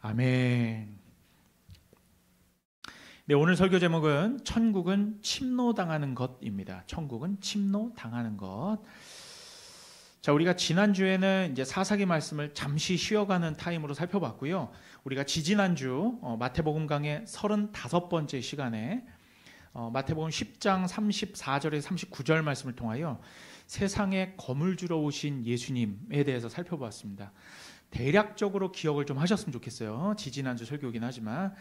아멘. 네, 오늘 설교 제목은 천국은 침노당하는 것입니다. 천국은 침노당하는 것. 자, 우리가 지난주에는 이제 사사기 말씀을 잠시 쉬어가는 타임으로 살펴봤고요. 우리가 지지난주 마태복음 강의 35번째 시간에 마태복음 10장 34절에서 39절 말씀을 통하여 세상에 검을 주러 오신 예수님에 대해서 살펴보았습니다. 대략적으로 기억을 좀 하셨으면 좋겠어요. 지지난주 설교이긴 하지만,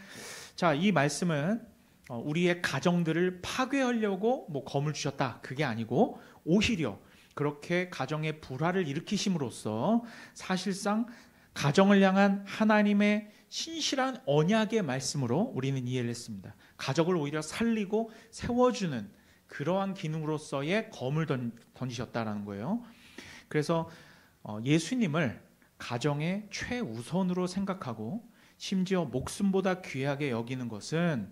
자, 이 말씀은 우리의 가정들을 파괴하려고 검을 주셨다, 그게 아니고 오히려 그렇게 가정의 불화를 일으키심으로써 사실상 가정을 향한 하나님의 신실한 언약의 말씀으로 우리는 이해를 했습니다. 가족을 오히려 살리고 세워주는 그러한 기능으로서의 검을 던지셨다라는 거예요. 그래서 예수님을 가정의 최우선으로 생각하고 심지어 목숨보다 귀하게 여기는 것은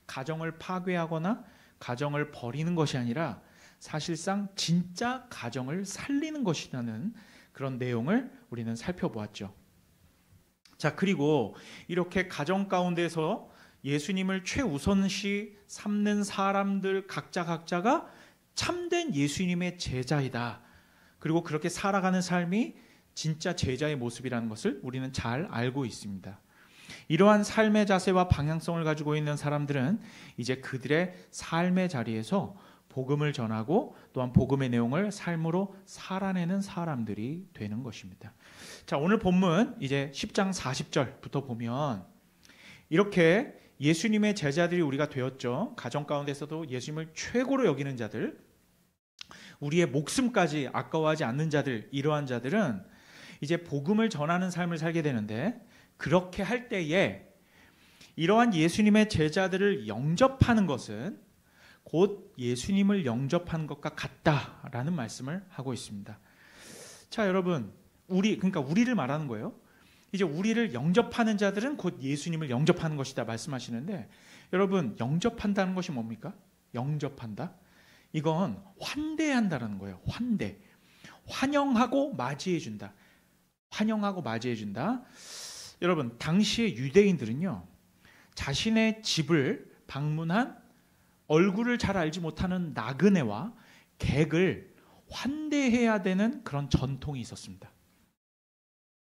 가정을 파괴하거나 가정을 버리는 것이 아니라 사실상 진짜 가정을 살리는 것이라는 그런 내용을 우리는 살펴보았죠. 자, 그리고 이렇게 가정 가운데서 예수님을 최우선시 삼는 사람들 각자가 참된 예수님의 제자이다. 그리고 그렇게 살아가는 삶이 진짜 제자의 모습이라는 것을 우리는 잘 알고 있습니다. 이러한 삶의 자세와 방향성을 가지고 있는 사람들은 이제 그들의 삶의 자리에서 복음을 전하고 또한 복음의 내용을 삶으로 살아내는 사람들이 되는 것입니다. 자, 오늘 본문 이제 10장 40절부터 보면 이렇게 예수님의 제자들이 우리가 되었죠. 가정 가운데서도 예수님을 최고로 여기는 자들, 우리의 목숨까지 아까워하지 않는 자들, 이러한 자들은 이제 복음을 전하는 삶을 살게 되는데, 그렇게 할 때에 이러한 예수님의 제자들을 영접하는 것은 곧 예수님을 영접하는 것과 같다라는 말씀을 하고 있습니다. 자, 여러분, 그러니까 우리를 말하는 거예요. 이제 우리를 영접하는 자들은 곧 예수님을 영접하는 것이다 말씀하시는데, 여러분, 영접한다는 것이 뭡니까? 영접한다? 이건 환대한다라는 거예요. 환대. 환영하고 맞이해준다. 환영하고 맞이해준다. 여러분, 당시의 유대인들은요, 자신의 집을 방문한 얼굴을 잘 알지 못하는 나그네와 객을 환대해야 되는 그런 전통이 있었습니다.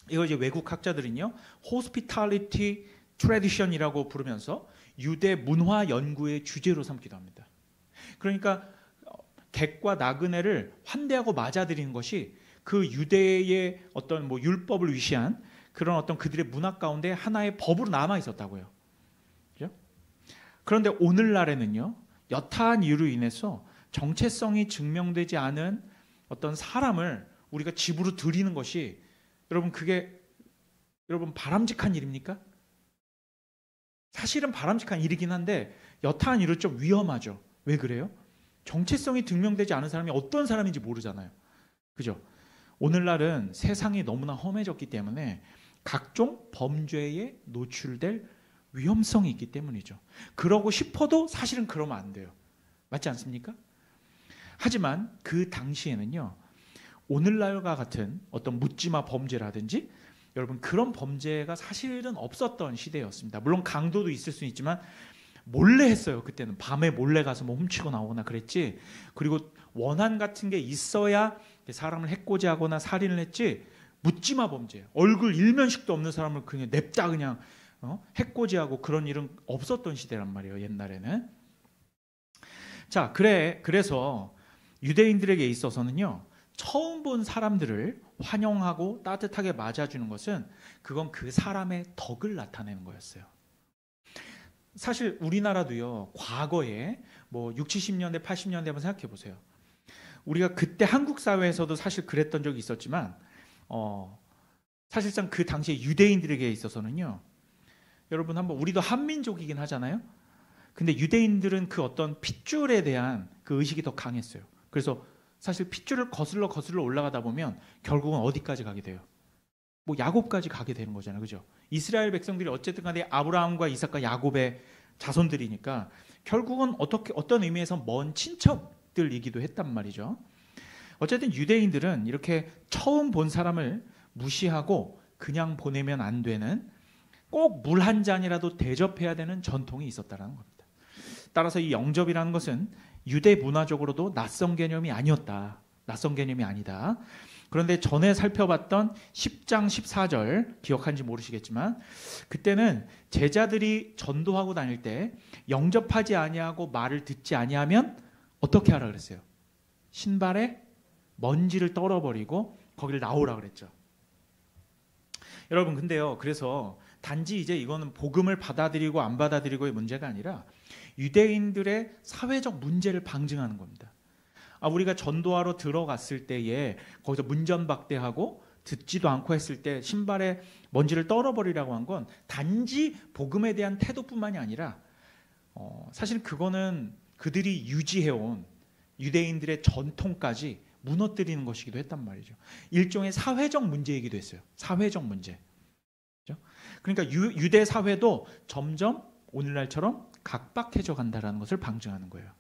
이걸 이제 외국 학자들은요, hospitality tradition이라고 부르면서 유대 문화 연구의 주제로 삼기도 합니다. 그러니까 객과 나그네를 환대하고 맞아들이는 것이 그 유대의 어떤 율법을 위시한 그런 어떤 그들의 문화 가운데 하나의 법으로 남아 있었다고요. 그죠? 그런데 오늘날에는요, 여타한 이유로 인해서 정체성이 증명되지 않은 어떤 사람을 우리가 집으로 들이는 것이, 여러분, 그게 여러분 바람직한 일입니까? 사실은 바람직한 일이긴 한데 여타한 이유로 좀 위험하죠. 왜 그래요? 정체성이 증명되지 않은 사람이 어떤 사람인지 모르잖아요. 그죠? 오늘날은 세상이 너무나 험해졌기 때문에 각종 범죄에 노출될 위험성이 있기 때문이죠. 그러고 싶어도 사실은 그러면 안 돼요. 맞지 않습니까? 하지만 그 당시에는요, 오늘날과 같은 어떤 묻지마 범죄라든지 여러분 그런 범죄가 사실은 없었던 시대였습니다. 물론 강도도 있을 수 있지만 몰래 했어요. 그때는 밤에 몰래 가서 훔치고 나오거나 그랬지. 그리고 원한 같은 게 있어야 사람을 해코지하거나 살인을 했지, 묻지마 범죄, 얼굴 일면식도 없는 사람을 그냥 냅다 그냥 해코지하고 그런 일은 없었던 시대란 말이에요, 옛날에는. 자, 그래서 유대인들에게 있어서는요, 처음 본 사람들을 환영하고 따뜻하게 맞아주는 것은 그건 그 사람의 덕을 나타내는 거였어요. 사실 우리나라도요, 과거에 60, 70년대, 80년대 한번 생각해 보세요. 우리가 그때 한국 사회에서도 사실 그랬던 적이 있었지만 사실상 그 당시에 유대인들에게 있어서는요, 여러분 한번, 우리도 한민족이긴 하잖아요. 근데 유대인들은 그 어떤 핏줄에 대한 그 의식이 더 강했어요. 그래서 사실 핏줄을 거슬러 올라가다 보면 결국은 어디까지 가게 돼요? 야곱까지 가게 되는 거잖아요. 그죠? 이스라엘 백성들이 어쨌든 간에 아브라함과 이삭과 야곱의 자손들이니까 결국은 어떤 의미에서 먼 친척들이기도 했단 말이죠. 어쨌든 유대인들은 이렇게 처음 본 사람을 무시하고 그냥 보내면 안 되는 꼭 물 한 잔이라도 대접해야 되는 전통이 있었다는 겁니다. 따라서 이 영접이라는 것은 유대 문화적으로도 낯선 개념이 아니었다. 낯선 개념이 아니다. 그런데 전에 살펴봤던 10장 14절 기억하는지 모르시겠지만 그때는 제자들이 전도하고 다닐 때 영접하지 아니하고 말을 듣지 아니하면 어떻게 하라 그랬어요? 신발에 먼지를 떨어버리고 거기를 나오라 그랬죠. 여러분 근데요, 그래서 단지 이제 이거는 복음을 받아들이고 안 받아들이고의 문제가 아니라 유대인들의 사회적 문제를 방증하는 겁니다. 우리가 전도하러 들어갔을 때에 거기서 문전박대하고 듣지도 않고 했을 때 신발에 먼지를 떨어버리라고 한 건 단지 복음에 대한 태도뿐만이 아니라 사실 그거는 그들이 유지해온 유대인들의 전통까지 무너뜨리는 것이기도 했단 말이죠. 일종의 사회적 문제이기도 했어요. 사회적 문제. 그러니까 유대 사회도 점점 오늘날처럼 각박해져 간다는 것을 방증하는 거예요.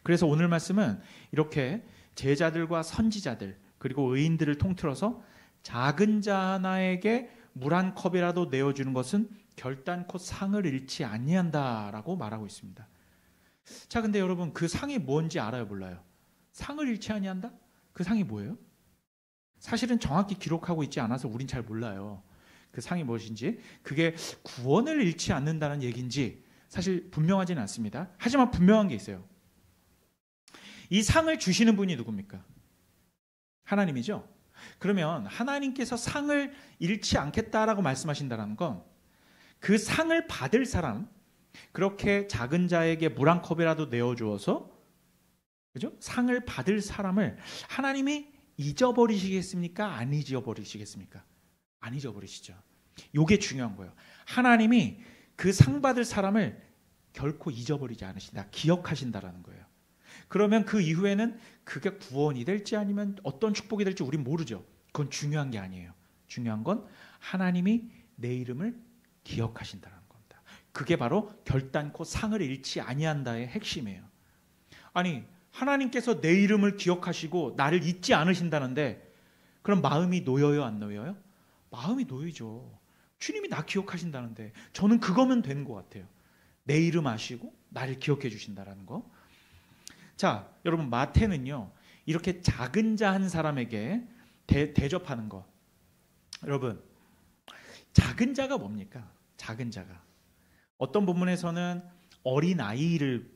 그래서 오늘 말씀은 이렇게 제자들과 선지자들 그리고 의인들을 통틀어서 작은 자 하나에게 물 한 컵이라도 내어주는 것은 결단코 상을 잃지 아니한다라고 말하고 있습니다. 자, 근데 여러분 그 상이 뭔지 알아요, 몰라요? 상을 잃지 아니한다? 그 상이 뭐예요? 사실은 정확히 기록하고 있지 않아서 우린 잘 몰라요. 그 상이 무엇인지. 그게 구원을 잃지 않는다는 얘기인지 사실 분명하지는 않습니다. 하지만 분명한 게 있어요. 이 상을 주시는 분이 누굽니까? 하나님이죠. 그러면 하나님께서 상을 잃지 않겠다라고 말씀하신다는 건 그 상을 받을 사람, 그렇게 작은 자에게 물 한 컵이라도 내어주어서 그죠? 상을 받을 사람을 하나님이 잊어버리시겠습니까? 안 잊어버리시겠습니까? 안 잊어버리시죠. 이게 중요한 거예요. 하나님이 그 상 받을 사람을 결코 잊어버리지 않으신다. 기억하신다라는 거예요. 그러면 그 이후에는 그게 구원이 될지 아니면 어떤 축복이 될지 우린 모르죠. 그건 중요한 게 아니에요. 중요한 건 하나님이 내 이름을 기억하신다는 겁니다. 그게 바로 결단코 상을 잃지 아니한다의 핵심이에요. 아니, 하나님께서 내 이름을 기억하시고 나를 잊지 않으신다는데 그럼 마음이 놓여요, 안 놓여요? 마음이 놓이죠. 주님이 나 기억하신다는데 저는 그거면 되는 것 같아요. 내 이름 아시고 나를 기억해 주신다는 거. 자, 여러분 마태는요 이렇게 작은 자 한 사람에게 대접하는 거. 여러분 작은 자가 뭡니까? 작은 자가 어떤 본문에서는 어린 아이를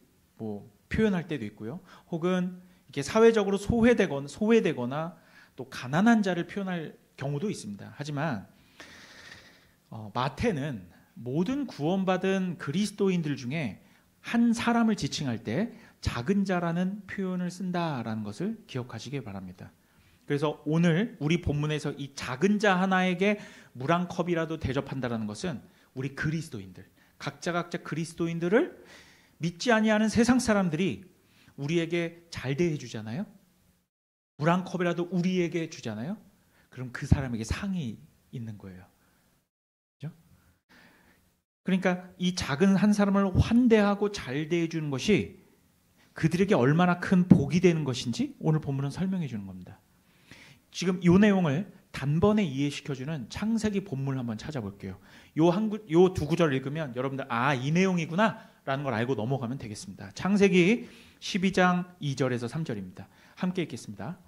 표현할 때도 있고요. 혹은 이렇게 사회적으로 소외되거나 또 가난한 자를 표현할 경우도 있습니다. 하지만 마태는 모든 구원받은 그리스도인들 중에 한 사람을 지칭할 때 작은 자라는 표현을 쓴다라는 것을 기억하시기 바랍니다. 그래서 오늘 우리 본문에서 이 작은 자 하나에게 물 한 컵이라도 대접한다는 것은 우리 그리스도인들, 각자 그리스도인들을 믿지 아니하는 세상 사람들이 우리에게 잘 대해 주잖아요. 물 한 컵이라도 우리에게 주잖아요. 그럼 그 사람에게 상이 있는 거예요. 그렇죠? 그러니까 이 작은 한 사람을 환대하고 잘 대해 주는 것이 그들에게 얼마나 큰 복이 되는 것인지 오늘 본문은 설명해 주는 겁니다. 지금 이 내용을 단번에 이해시켜주는 창세기 본문을 한번 찾아볼게요. 요 두 구절을 읽으면 여러분들 이 내용이구나 라는 걸 알고 넘어가면 되겠습니다. 창세기 12장 2절에서 3절입니다. 함께 읽겠습니다.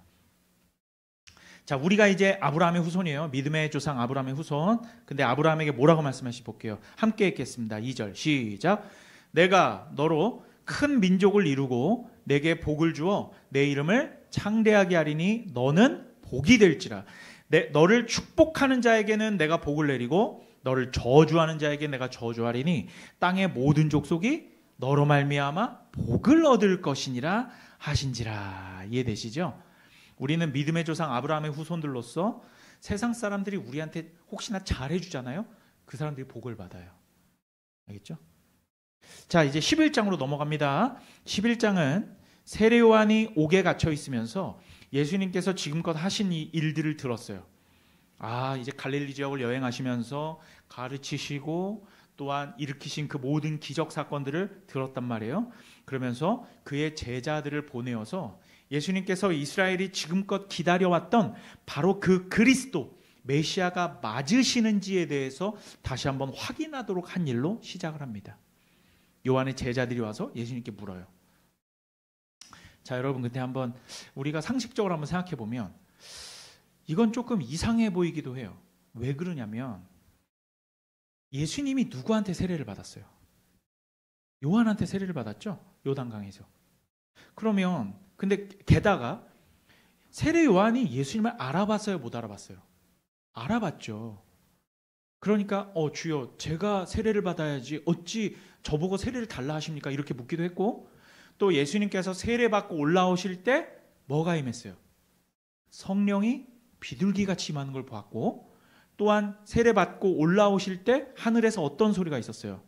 자, 우리가 이제 아브라함의 후손이에요. 믿음의 조상 아브라함의 후손. 근데 아브라함에게 뭐라고 말씀하시 볼게요. 함께 읽겠습니다. 2절 시작. 내가 너로 큰 민족을 이루고 내게 복을 주어 내 이름을 창대하게 하리니 너는 복이 될지라. 너를 축복하는 자에게는 내가 복을 내리고 너를 저주하는 자에게 내가 저주하리니 땅의 모든 족속이 너로 말미암아 복을 얻을 것이니라 하신지라. 이해되시죠? 우리는 믿음의 조상 아브라함의 후손들로서 세상 사람들이 우리한테 혹시나 잘해주잖아요. 그 사람들이 복을 받아요. 알겠죠? 자, 이제 11장으로 넘어갑니다. 11장은 세례 요한이 옥에 갇혀 있으면서 예수님께서 지금껏 하신 이 일들을 들었어요. 이제 갈릴리 지역을 여행하시면서 가르치시고 또한 일으키신 그 모든 기적 사건들을 들었단 말이에요. 그러면서 그의 제자들을 보내어서 예수님께서 이스라엘이 지금껏 기다려왔던 바로 그 그리스도, 메시아가 맞으시는지에 대해서 다시 한번 확인하도록 한 일로 시작을 합니다. 요한의 제자들이 와서 예수님께 물어요. 자, 여러분, 근데 한번 우리가 상식적으로 한번 생각해 보면 이건 조금 이상해 보이기도 해요. 왜 그러냐면 예수님이 누구한테 세례를 받았어요? 요한한테 세례를 받았죠? 요단강에서. 그러면 근데 게다가 세례 요한이 예수님을 알아봤어요, 못 알아봤어요? 알아봤죠. 그러니까 주여, 제가 세례를 받아야지 어찌 저보고 세례를 달라 하십니까? 이렇게 묻기도 했고, 또 예수님께서 세례 받고 올라오실 때 뭐가 임했어요? 성령이 비둘기같이 임하는 걸 보았고, 또한 세례 받고 올라오실 때 하늘에서 어떤 소리가 있었어요?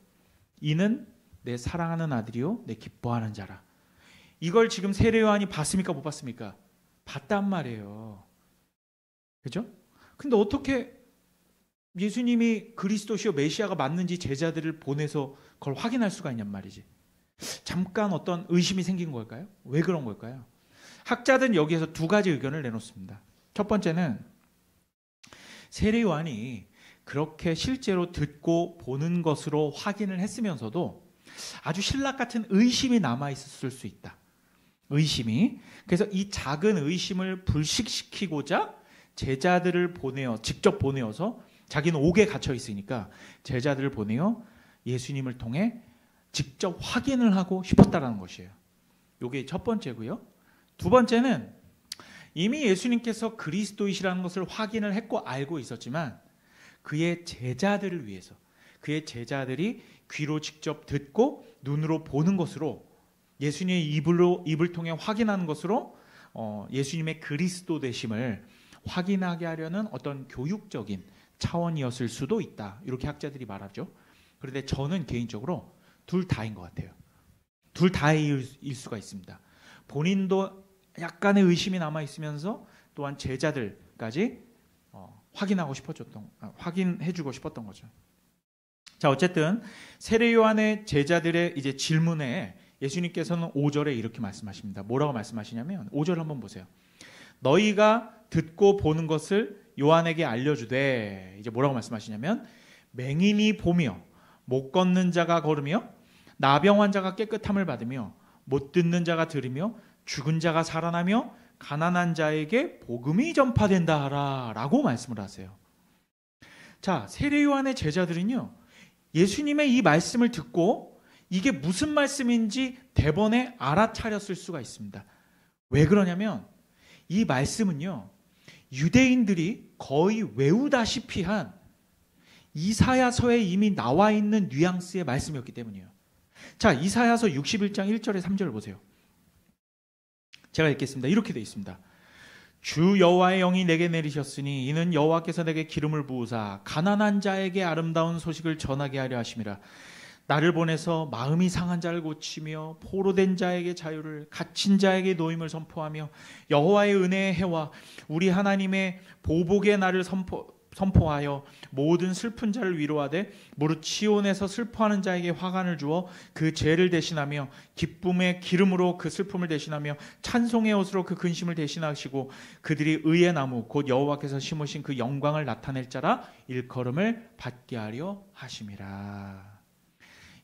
이는 내 사랑하는 아들이요 내 기뻐하는 자라. 이걸 지금 세례 요한이 봤습니까? 못 봤습니까? 봤단 말이에요. 그죠? 근데 어떻게 예수님이 그리스도시요 메시아가 맞는지 제자들을 보내서 그걸 확인할 수가 있냔 말이지. 잠깐 어떤 의심이 생긴 걸까요? 왜 그런 걸까요? 학자들은 여기에서 두 가지 의견을 내놓습니다. 첫 번째는 세례 요한이 그렇게 실제로 듣고 보는 것으로 확인을 했으면서도 아주 신락 같은 의심이 남아 있었을 수 있다. 의심이. 그래서 이 작은 의심을 불식시키고자 제자들을 직접 보내어서, 자기는 옥에 갇혀 있으니까 제자들을 보내어 예수님을 통해 직접 확인을 하고 싶었다라는 것이에요. 이게 첫 번째고요. 두 번째는 이미 예수님께서 그리스도이시라는 것을 확인을 했고 알고 있었지만 그의 제자들을 위해서, 그의 제자들이 귀로 직접 듣고 눈으로 보는 것으로, 예수님의 입을 통해 확인하는 것으로 예수님의 그리스도 되심을 확인하게 하려는 어떤 교육적인 차원이었을 수도 있다. 이렇게 학자들이 말하죠. 그런데 저는 개인적으로 둘 다인 것 같아요. 둘 다일 수가 있습니다. 본인도 약간의 의심이 남아 있으면서 또한 제자들까지 확인해주고 싶었던 거죠. 자, 어쨌든 세례 요한의 제자들의 이제 질문에 예수님께서는 5절에 이렇게 말씀하십니다. 뭐라고 말씀하시냐면 5절 한번 보세요. 너희가 듣고 보는 것을 요한에게 알려주되, 이제 뭐라고 말씀하시냐면 맹인이 보며 못 걷는 자가 걸으며 나병 환자가 깨끗함을 받으며 못 듣는 자가 들으며 죽은 자가 살아나며 가난한 자에게 복음이 전파된다 하라 라고 말씀을 하세요. 자, 세례 요한의 제자들은요, 예수님의 이 말씀을 듣고 이게 무슨 말씀인지 대번에 알아차렸을 수가 있습니다. 왜 그러냐면 이 말씀은요, 유대인들이 거의 외우다시피 한 이사야서에 이미 나와 있는 뉘앙스의 말씀이었기 때문이에요. 자, 이사야서 61장 1절에 3절을 보세요. 제가 읽겠습니다. 이렇게 되어 있습니다. 주 여호와의 영이 내게 내리셨으니 이는 여호와께서 내게 기름을 부으사 가난한 자에게 아름다운 소식을 전하게 하려 하심이라. 나를 보내서 마음이 상한 자를 고치며 포로된 자에게 자유를, 갇힌 자에게 노임을 선포하며 여호와의 은혜의 해와 우리 하나님의 보복의 날을 선포하여 모든 슬픈 자를 위로하되 무릇 시온에서 슬퍼하는 자에게 화관을 주어 그 죄를 대신하며 기쁨의 기름으로 그 슬픔을 대신하며 찬송의 옷으로 그 근심을 대신하시고 그들이 의의 나무 곧 여호와께서 심으신 그 영광을 나타낼 자라 일컬음을 받게 하려 하심이라.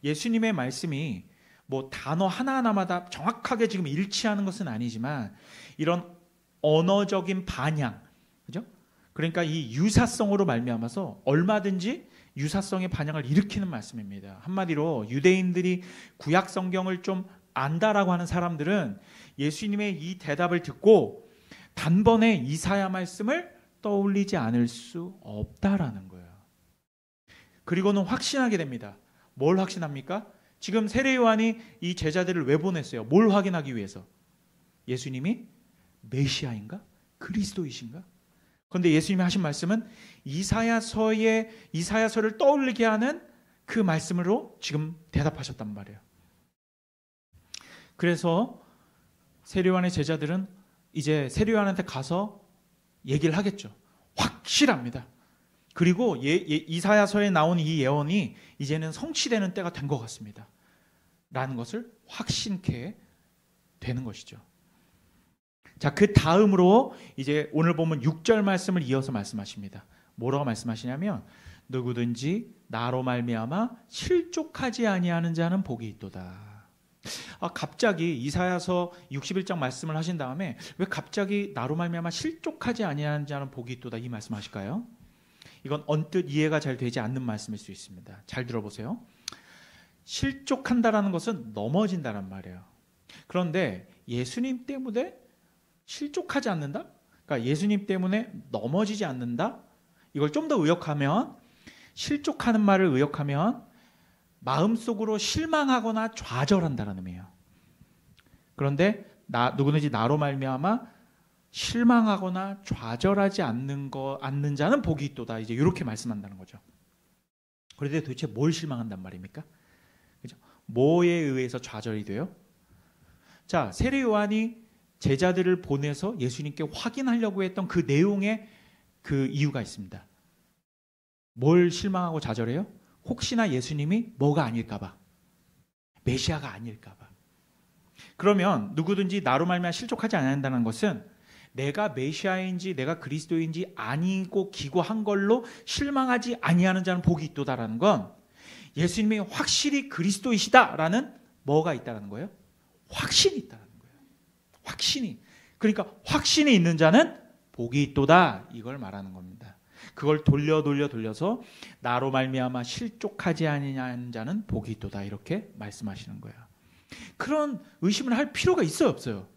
예수님의 말씀이 뭐 단어 하나하나마다 정확하게 지금 일치하는 것은 아니지만 이런 언어적인 반향, 그죠? 그러니까 이 유사성으로 말미암아서 얼마든지 유사성의 반향을 일으키는 말씀입니다. 한마디로 유대인들이 구약 성경을 좀 안다라고 하는 사람들은 예수님의 이 대답을 듣고 단번에 이사야 말씀을 떠올리지 않을 수 없다라는 거예요. 그리고는 확신하게 됩니다. 뭘 확신합니까? 지금 세례 요한이 이 제자들을 왜 보냈어요? 뭘 확인하기 위해서? 예수님이 메시아인가? 그리스도이신가? 그런데 예수님이 하신 말씀은 이사야서를 떠올리게 하는 그 말씀으로 지금 대답하셨단 말이에요. 그래서 세례 요한의 제자들은 이제 세례 요한한테 가서 얘기를 하겠죠. 확실합니다. 그리고 이사야서에 나온 이 예언이 이제는 성취되는 때가 된 것 같습니다. 라는 것을 확신케 되는 것이죠. 자, 그 다음으로 이제 오늘 보면 6절 말씀을 이어서 말씀하십니다. 뭐라고 말씀하시냐면 누구든지 나로 말미암아 실족하지 아니하는 자는 복이 있도다. 갑자기 이사야서 61장 말씀을 하신 다음에 왜 갑자기 나로 말미암아 실족하지 아니하는 자는 복이 있도다 이 말씀하실까요? 이건 언뜻 이해가 잘 되지 않는 말씀일 수 있습니다. 잘 들어보세요. 실족한다라는 것은 넘어진다란 말이에요. 그런데 예수님 때문에 실족하지 않는다? 그러니까 예수님 때문에 넘어지지 않는다? 이걸 좀 더 의역하면, 실족하는 말을 의역하면 마음속으로 실망하거나 좌절한다는 의미예요. 그런데 누구든지 나로 말미암아 실망하거나 좌절하지 않는 자는 복이 있도다. 이제 이렇게 말씀한다는 거죠. 그런데 도대체 뭘 실망한단 말입니까? 그죠? 뭐에 의해서 좌절이 돼요? 자, 세례 요한이 제자들을 보내서 예수님께 확인하려고 했던 그 내용에 그 이유가 있습니다. 뭘 실망하고 좌절해요? 혹시나 예수님이 뭐가 아닐까봐, 메시아가 아닐까봐. 그러면 누구든지 나로 말미암아 실족하지 않는다는 것은 내가 메시아인지 내가 그리스도인지 아니고 기고한 걸로 실망하지 아니하는 자는 복이 있도다라는 건 예수님이 확실히 그리스도이시다라는 뭐가 있다는 거예요? 확신이 있다는 거예요. 확신이. 그러니까 확신이 있는 자는 복이 있도다 이걸 말하는 겁니다. 그걸 돌려서 나로 말미암아 실족하지 아니하는 자는 복이 있도다 이렇게 말씀하시는 거예요. 그런 의심을 할 필요가 있어요, 없어요?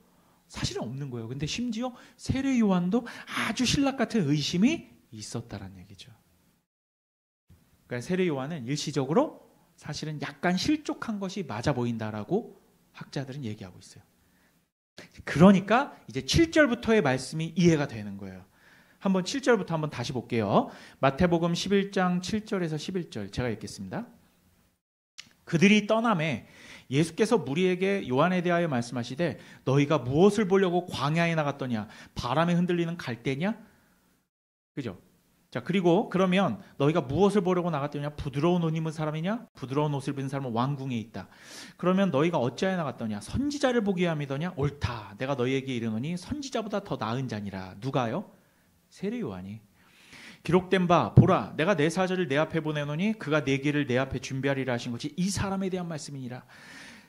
사실은 없는 거예요. 근데 심지어 세례 요한도 아주 신락 같은 의심이 있었다는 얘기죠. 그러니까 세례 요한은 일시적으로 사실은 약간 실족한 것이 맞아 보인다라고 학자들은 얘기하고 있어요. 그러니까 이제 7절부터의 말씀이 이해가 되는 거예요. 한번 7절부터 한번 다시 볼게요. 마태복음 11장 7절에서 11절 제가 읽겠습니다. 그들이 떠나매 예수께서 무리에게 요한에 대하여 말씀하시되 너희가 무엇을 보려고 광야에 나갔더냐? 바람에 흔들리는 갈대냐? 그죠? 자, 그리고 그러면 너희가 무엇을 보려고 나갔더냐? 부드러운 옷 입은 사람이냐? 부드러운 옷을 입은 사람은 왕궁에 있다. 그러면 너희가 어찌하여 나갔더냐? 선지자를 보기 위함이더냐? 옳다. 내가 너희에게 이르노니 선지자보다 더 나은 자니라. 누가요? 세례 요한이. 기록된 바 보라 내가 내 사자를 내 앞에 보내노니 그가 내 길을 내 앞에 준비하리라 하신 것이 이 사람에 대한 말씀이니라.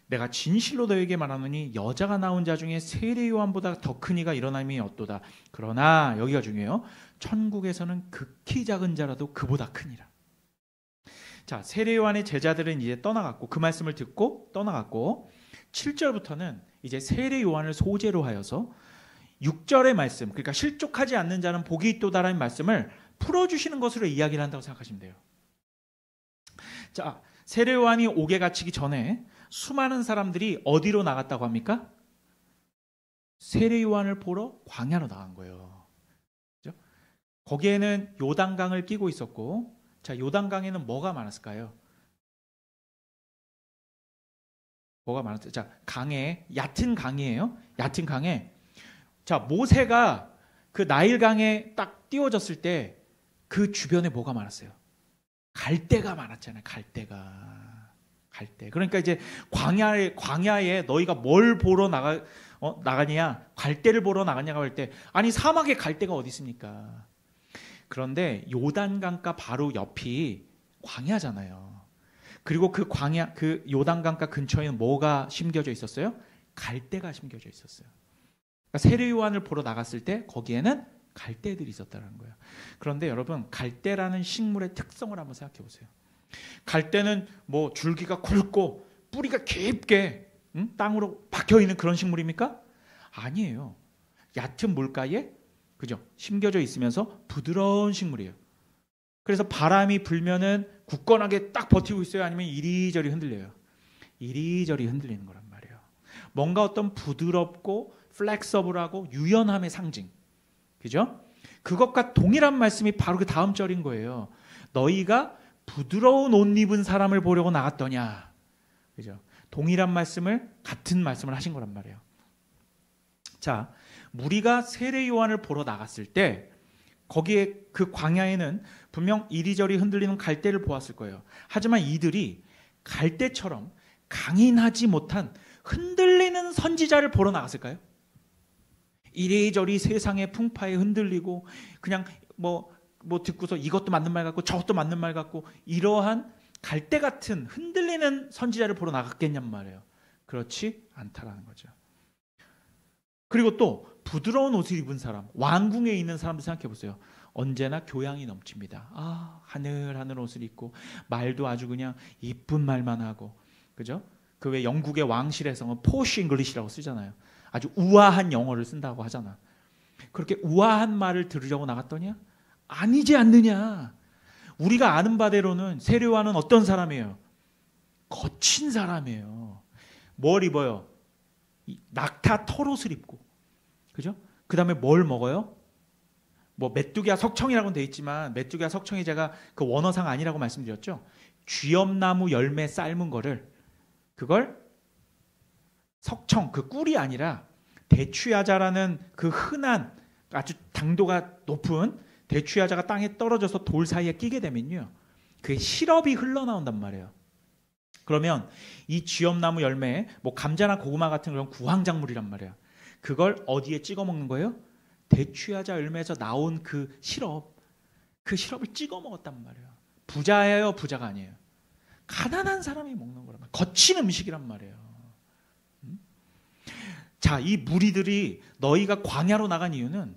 내가 진실로 너에게 말하노니 여자가 낳은 자 중에 세례 요한보다 더 큰 이가 일어남이 없도다. 그러나 여기가 중요해요. 천국에서는 극히 작은 자라도 그보다 크니라. 자, 세례 요한의 제자들은 이제 떠나갔고 그 말씀을 듣고 떠나갔고 7절부터는 이제 세례 요한을 소재로 하여서 6절의 말씀, 그러니까 실족하지 않는 자는 복이 있도다라는 말씀을 풀어주시는 것으로 이야기를 한다고 생각하시면 돼요. 자, 세례 요한이 옥에 갇히기 전에 수많은 사람들이 어디로 나갔다고 합니까? 세례 요한을 보러 광야로 나간 거예요. 그죠? 거기에는 요단강을 끼고 있었고, 자, 요단강에는 뭐가 많았을까요? 뭐가 많았어요? 자, 강에, 얕은 강이에요. 얕은 강에, 자, 모세가 그 나일강에 딱 띄워졌을 때 그 주변에 뭐가 많았어요? 갈대가 많았잖아요. 갈대. 그러니까 이제 광야에 너희가 뭘 보러 나가냐? 갈대를 보러 나가냐고 할 때 아니 사막에 갈대가 어디 있습니까? 그런데 요단강가 바로 옆이 광야잖아요. 그리고 그 요단강가 근처에는 뭐가 심겨져 있었어요? 갈대가 심겨져 있었어요. 그러니까 세례 요한을 보러 나갔을 때 거기에는 갈대들이 있었다는 거예요. 그런데 여러분 갈대라는 식물의 특성을 한번 생각해 보세요. 갈대는 뭐 줄기가 굵고 뿌리가 깊게 땅으로 박혀 있는 그런 식물입니까? 아니에요. 얕은 물가에 그죠? 심겨져 있으면서 부드러운 식물이에요. 그래서 바람이 불면은 굳건하게 딱 버티고 있어요. 아니면 이리저리 흔들려요. 이리저리 흔들리는 거란 말이에요. 뭔가 어떤 부드럽고 플렉서블하고 유연함의 상징. 그죠? 그것과 동일한 말씀이 바로 그 다음 절인 거예요. 너희가 부드러운 옷 입은 사람을 보려고 나갔더냐. 그죠? 동일한 말씀을, 같은 말씀을 하신 거란 말이에요. 자, 무리가 세례 요한을 보러 나갔을 때 거기에 그 광야에는 분명 이리저리 흔들리는 갈대를 보았을 거예요. 하지만 이들이 갈대처럼 강인하지 못한 흔들리는 선지자를 보러 이리저리 세상의 풍파에 흔들리고 그냥 뭐 뭐 듣고서 이것도 맞는 말 같고 저것도 맞는 말 같고 이러한 갈대 같은 흔들리는 선지자를 보러 나갔겠냔 말이에요. 그렇지 않다라는 거죠. 그리고 또 부드러운 옷을 입은 사람, 왕궁에 있는 사람들 생각해 보세요. 언제나 교양이 넘칩니다. 하늘하늘 옷을 입고 말도 아주 그냥 이쁜 말만 하고, 그죠? 그 왜 영국의 왕실에서는 포쉬 잉글리시라고 쓰잖아요. 아주 우아한 영어를 쓴다고 하잖아. 그렇게 우아한 말을 들으려고 나갔더니 아니지 않느냐. 우리가 아는 바대로는 세례요한은 어떤 사람이에요? 거친 사람이에요. 뭘 입어요? 낙타 털옷을 입고, 그죠? 그 다음에 뭘 먹어요? 뭐 메뚜기와 석청이라고는 돼 있지만 메뚜기와 석청이 제가 그 원어상 아니라고 말씀드렸죠. 쥐엄나무 열매 삶은 거를, 그걸 석청, 그 꿀이 아니라 대추야자라는 그 흔한 아주 당도가 높은 대추야자가 땅에 떨어져서 돌 사이에 끼게 되면요, 그 시럽이 흘러나온단 말이에요. 그러면 이 쥐엄나무 열매, 뭐 감자나 고구마 같은 그런 구황작물이란 말이에요. 그걸 어디에 찍어 먹는 거예요? 대추야자 열매에서 나온 그 시럽을 찍어 먹었단 말이에요. 부자예요, 부자가 아니에요. 가난한 사람이 먹는 거란 말이에요. 거친 음식이란 말이에요. 자, 이 무리들이 너희가 광야로 나간 이유는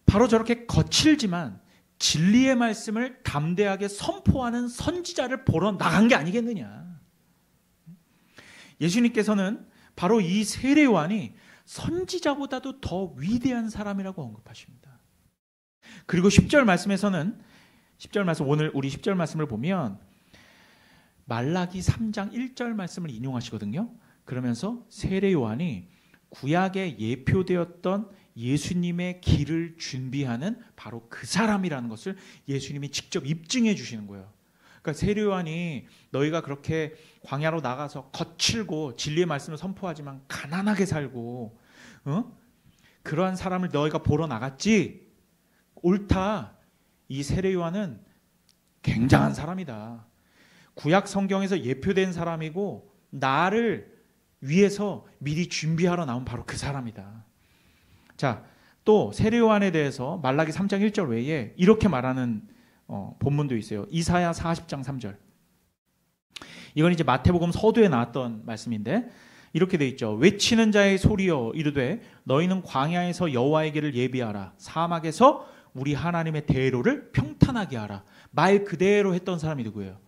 바로 저렇게 거칠지만 진리의 말씀을 담대하게 선포하는 선지자를 보러 나간 게 아니겠느냐. 예수님께서는 바로 이 세례 요한이 선지자보다도 더 위대한 사람이라고 언급하십니다. 그리고 10절 말씀에서는, 10절 말씀, 오늘 우리 10절 말씀을 보면 말라기 3장 1절 말씀을 인용하시거든요. 그러면서 세례 요한이 구약에 예표되었던 예수님의 길을 준비하는 바로 그 사람이라는 것을 예수님이 직접 입증해 주시는 거예요. 그러니까 세례 요한이 너희가 그렇게 광야로 나가서 거칠고 진리의 말씀을 선포하지만 가난하게 살고, 그러한 사람을 너희가 보러 나갔지? 옳다. 이 세례 요한은 굉장한 사람이다. 구약 성경에서 예표된 사람이고 나를 위해서 미리 준비하러 나온 바로 그 사람이다. 자, 또 세례 요한에 대해서 말라기 3장 1절 외에 이렇게 말하는 본문도 있어요. 이사야 40장 3절. 이건 이제 마태복음 서두에 나왔던 말씀인데 이렇게 돼 있죠. 외치는 자의 소리여 이르되 너희는 광야에서 여호와의 길을 예비하라. 사막에서 우리 하나님의 대로를 평탄하게 하라. 말 그대로 했던 사람이 누구예요?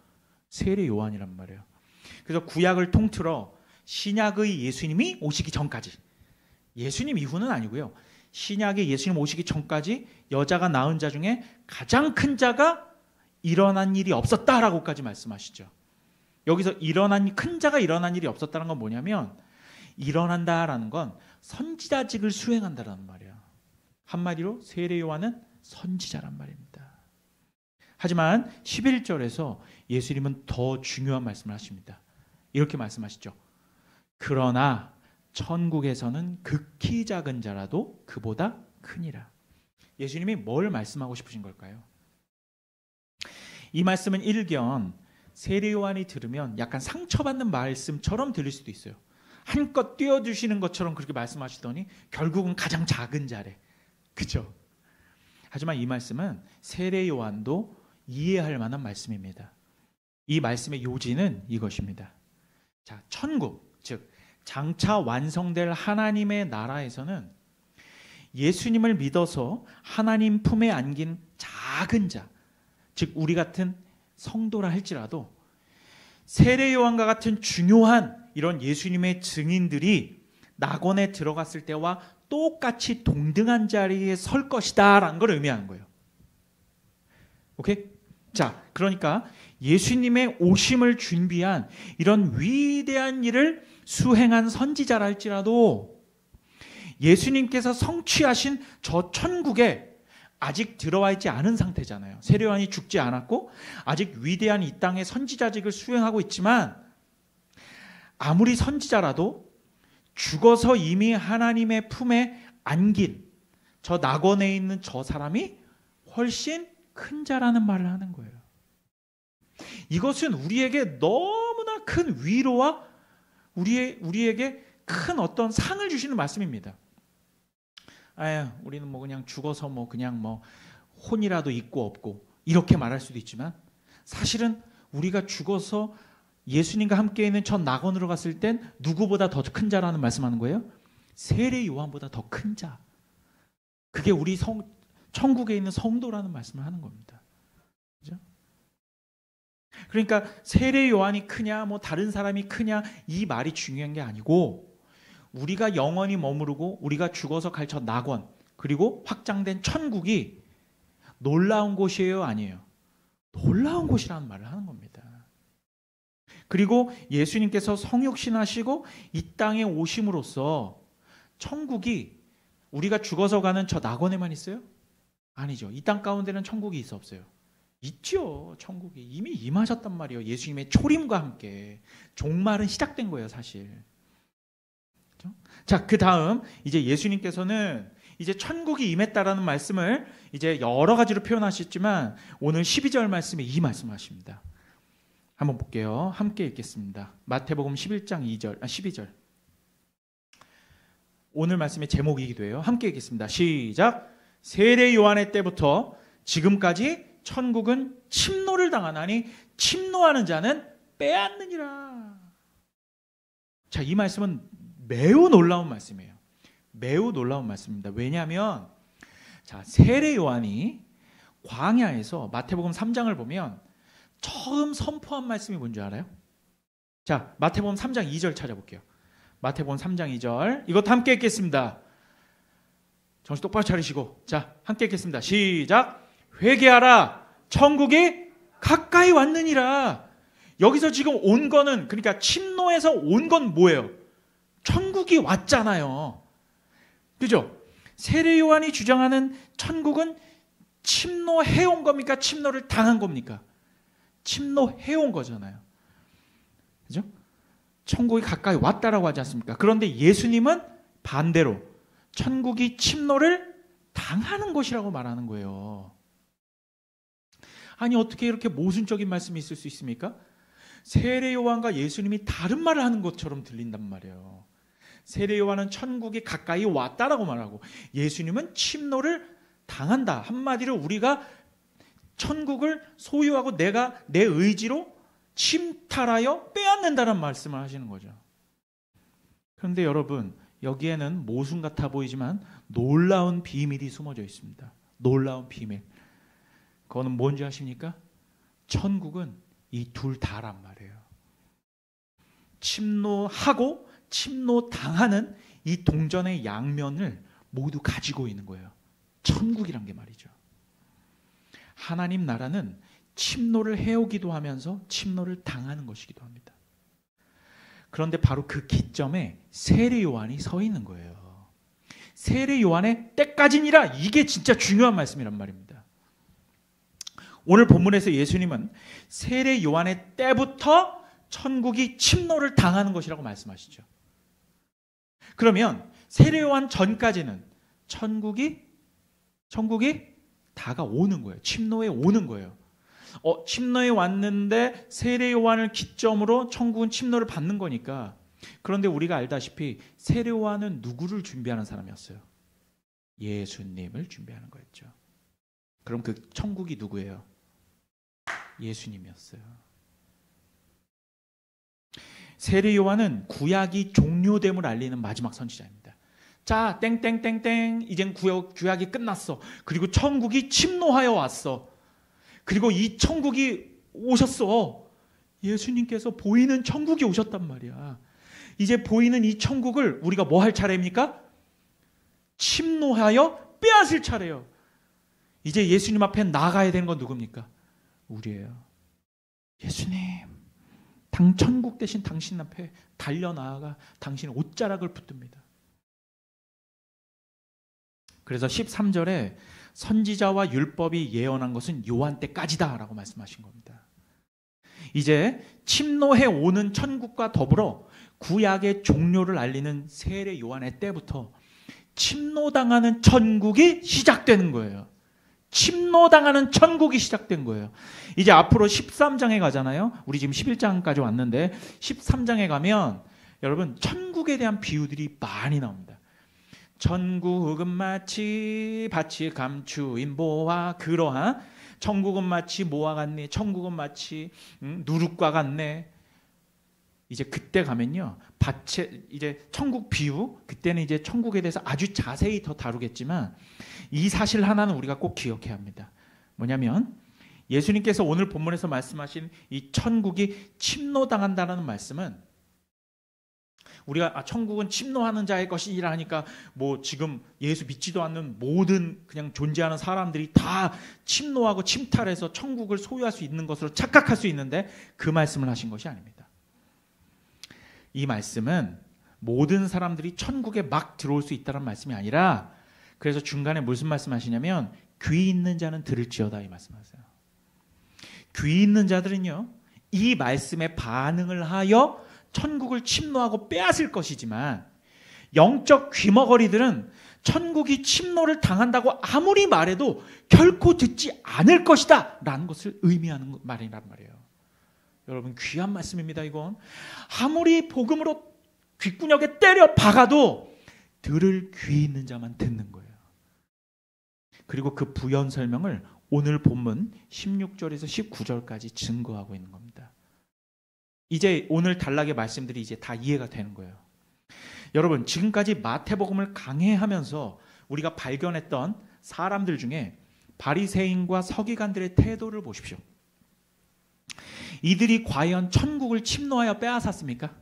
세례 요한이란 말이에요. 그래서 구약을 통틀어 신약의 예수님이 오시기 전까지, 예수님 이후는 아니고요, 신약의 예수님 오시기 전까지 여자가 낳은 자 중에 가장 큰 자가 일어난 일이 없었다라고까지 말씀하시죠. 여기서 큰 자가 일어난 일이 없었다는 건 뭐냐면, 일어난다라는 건 선지자직을 수행한다라는 말이에요. 한마디로 세례 요한은 선지자란 말입니다. 하지만 11절에서 예수님은 더 중요한 말씀을 하십니다. 이렇게 말씀하시죠. 그러나 천국에서는 극히 작은 자라도 그보다 크니라. 예수님이 뭘 말씀하고 싶으신 걸까요? 이 말씀은 일견 세례 요한이 들으면 약간 상처받는 말씀처럼 들릴 수도 있어요. 한껏 띄워주시는 것처럼 그렇게 말씀하시더니 결국은 가장 작은 자래. 그렇죠? 하지만 이 말씀은 세례 요한도 이해할 만한 말씀입니다. 이 말씀의 요지는 이것입니다. 자, 천국, 즉 장차 완성될 하나님의 나라에서는 예수님을 믿어서 하나님 품에 안긴 작은 자, 즉 우리 같은 성도라 할지라도 세례 요한과 같은 중요한 이런 예수님의 증인들이 낙원에 들어갔을 때와 똑같이 동등한 자리에 설 것이다 라는 걸 의미하는 거예요. 오케이? 자, 그러니까 예수님의 오심을 준비한 이런 위대한 일을 수행한 선지자라 할지라도 예수님께서 성취하신 저 천국에 아직 들어와 있지 않은 상태잖아요. 세례 요한이 죽지 않았고 아직 위대한 이 땅의 선지자직을 수행하고 있지만 아무리 선지자라도 죽어서 이미 하나님의 품에 안긴 저 낙원에 있는 저 사람이 훨씬 큰 자라는 말을 하는 거예요. 이것은 우리에게 너무나 큰 위로와 우리에게 큰 어떤 상을 주시는 말씀입니다. 아유, 우리는 뭐 그냥 죽어서 뭐 그냥 뭐 혼이라도 있고 없고 이렇게 말할 수도 있지만 사실은 우리가 죽어서 예수님과 함께 있는 저 낙원으로 갔을 땐 누구보다 더 큰 자라는 말씀하는 거예요? 세례 요한보다 더 큰 자. 그게 우리 천국에 있는 성도라는 말씀을 하는 겁니다. 그죠? 그러니까 세례 요한이 크냐 뭐 다른 사람이 크냐 이 말이 중요한 게 아니고 우리가 영원히 머무르고 우리가 죽어서 갈 저 낙원 그리고 확장된 천국이 놀라운 곳이에요? 아니에요? 놀라운 곳이라는 말을 하는 겁니다. 그리고 예수님께서 성육신하시고 이 땅에 오심으로써 천국이 우리가 죽어서 가는 저 낙원에만 있어요? 아니죠. 이 땅 가운데는 천국이 있어 없어요? 있죠. 천국이 이미 임하셨단 말이에요. 예수님의 초림과 함께 종말은 시작된 거예요, 사실. 그렇죠? 자, 그 다음 이제 예수님께서는 이제 천국이 임했다라는 말씀을 이제 여러 가지로 표현하셨지만 오늘 12절 말씀에 이 말씀하십니다. 한번 볼게요. 함께 읽겠습니다. 마태복음 11장 12절. 오늘 말씀의 제목이기도 해요. 함께 읽겠습니다. 시작. 세례 요한의 때부터 지금까지 천국은 침노를 당하나니 침노하는 자는 빼앗느니라. 자, 이 말씀은 매우 놀라운 말씀이에요. 매우 놀라운 말씀입니다. 왜냐하면 자, 세례 요한이 광야에서 마태복음 3장을 보면 처음 선포한 말씀이 뭔지 알아요? 자, 마태복음 3장 2절 찾아볼게요. 마태복음 3장 2절. 이것도 함께 읽겠습니다. 정신 똑바로 차리시고. 자, 함께 읽겠습니다. 시작. 회개하라. 천국이 가까이 왔느니라. 여기서 지금 온 거는 그러니까 침노에서 온 건 뭐예요? 천국이 왔잖아요. 그죠? 세례 요한이 주장하는 천국은 침노해온 겁니까? 침노를 당한 겁니까? 침노해온 거잖아요. 그죠? 천국이 가까이 왔다라고 하지 않습니까? 그런데 예수님은 반대로 천국이 침노를 당하는 것이라고 말하는 거예요. 아니 어떻게 이렇게 모순적인 말씀이 있을 수 있습니까? 세례 요한과 예수님이 다른 말을 하는 것처럼 들린단 말이에요. 세례 요한은 천국이 가까이 왔다라고 말하고 예수님은 침노를 당한다. 한마디로 우리가 천국을 소유하고 내가 내 의지로 침탈하여 빼앗는다는 말씀을 하시는 거죠. 그런데 여러분 여기에는 모순 같아 보이지만 놀라운 비밀이 숨어져 있습니다. 놀라운 비밀. 그거는 뭔지 아십니까? 천국은 이 둘 다란 말이에요. 침노하고 침노당하는 이 동전의 양면을 모두 가지고 있는 거예요. 천국이란 게 말이죠. 하나님 나라는 침노를 해오기도 하면서 침노를 당하는 것이기도 합니다. 그런데 바로 그 기점에 세례 요한이 서 있는 거예요. 세례 요한의 때까지니라. 이게 진짜 중요한 말씀이란 말입니다. 오늘 본문에서 예수님은 세례 요한의 때부터 천국이 침노를 당하는 것이라고 말씀하시죠. 그러면 세례 요한 전까지는 천국이 다가오는 거예요. 침노에 오는 거예요. 침노에 왔는데 세례 요한을 기점으로 천국은 침노를 받는 거니까. 그런데 우리가 알다시피 세례 요한은 누구를 준비하는 사람이었어요? 예수님을 준비하는 거였죠. 그럼 그 천국이 누구예요? 예수님이었어요. 세례 요한은 구약이 종료됨을 알리는 마지막 선지자입니다. 자, 땡땡땡땡 이젠 구약이 끝났어. 그리고 천국이 침노하여 왔어. 그리고 이 천국이 오셨어. 예수님께서 보이는 천국이 오셨단 말이야. 이제 보이는 이 천국을 우리가 뭐 할 차례입니까? 침노하여 빼앗을 차례예요. 이제 예수님 앞에 나가야 되는 건 누굽니까? 우리예요. 예수님, 천국 대신 당신 앞에 달려나아가 당신의 옷자락을 붙듭니다. 그래서 13절에 선지자와 율법이 예언한 것은 요한 때까지다 라고 말씀하신 겁니다. 이제 침노해 오는 천국과 더불어 구약의 종료를 알리는 세례 요한의 때부터 침노당하는 천국이 시작되는 거예요. 침노당하는 천국이 시작된 거예요. 이제 앞으로 13장에 가잖아요. 우리 지금 11장까지 왔는데 13장에 가면 여러분 천국에 대한 비유들이 많이 나옵니다. 천국은 마치 밭이 감추인 모아, 그러한 천국은 마치 모아 같네, 천국은 마치 누룩과 같네. 이제 그때 가면요, 밭에 이제 천국 비유, 그때는 이제 천국에 대해서 아주 자세히 더 다루겠지만 이 사실 하나는 우리가 꼭 기억해야 합니다. 뭐냐면 예수님께서 오늘 본문에서 말씀하신 이 천국이 침노당한다는 말씀은, 우리가 천국은 침노하는 자의 것이라 하니까 뭐 지금 예수 믿지도 않는 모든 그냥 존재하는 사람들이 다 침노하고 침탈해서 천국을 소유할 수 있는 것으로 착각할 수 있는데, 그 말씀을 하신 것이 아닙니다. 이 말씀은 모든 사람들이 천국에 막 들어올 수 있다는 말씀이 아니라, 그래서 중간에 무슨 말씀하시냐면 귀 있는 자는 들을지어다, 이 말씀하세요. 귀 있는 자들은요, 이 말씀에 반응을 하여 천국을 침노하고 빼앗을 것이지만, 영적 귀머거리들은 천국이 침노를 당한다고 아무리 말해도 결코 듣지 않을 것이다 라는 것을 의미하는 말이란 말이에요. 여러분, 귀한 말씀입니다. 이건 아무리 복음으로 귓구녕에 때려 박아도 들을 귀 있는 자만 듣는 거예요. 그리고 그 부연 설명을 오늘 본문 16절에서 19절까지 증거하고 있는 겁니다. 이제 오늘 단락의 말씀들이 이제 다 이해가 되는 거예요. 여러분, 지금까지 마태복음을 강해하면서 우리가 발견했던 사람들 중에 바리새인과 서기관들의 태도를 보십시오. 이들이 과연 천국을 침노하여 빼앗았습니까?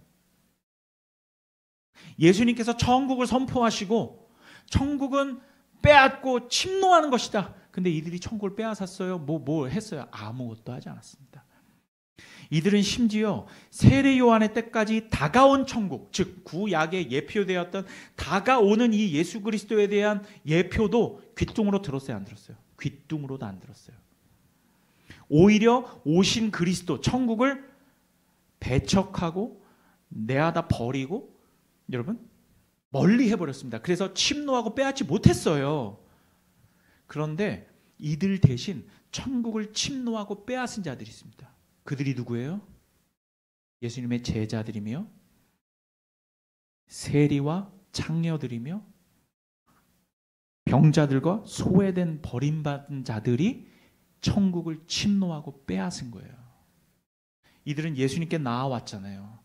예수님께서 천국을 선포하시고 천국은 빼앗고 침노하는 것이다. 근데 이들이 천국을 빼앗았어요? 뭐 했어요? 아무것도 하지 않았습니다. 이들은 심지어 세례 요한의 때까지 다가온 천국, 즉 구약에 예표되었던 다가오는 이 예수 그리스도에 대한 예표도 귀뚱으로 들었어요, 안 들었어요? 귀뚱으로도 안 들었어요. 오히려 오신 그리스도, 천국을 배척하고 내하다 버리고 여러분 멀리 해버렸습니다. 그래서 침노하고 빼앗지 못했어요. 그런데 이들 대신 천국을 침노하고 빼앗은 자들이 있습니다. 그들이 누구예요? 예수님의 제자들이며 세리와 창녀들이며 병자들과 소외된 버림받은 자들이 천국을 침노하고 빼앗은 거예요. 이들은 예수님께 나아왔잖아요.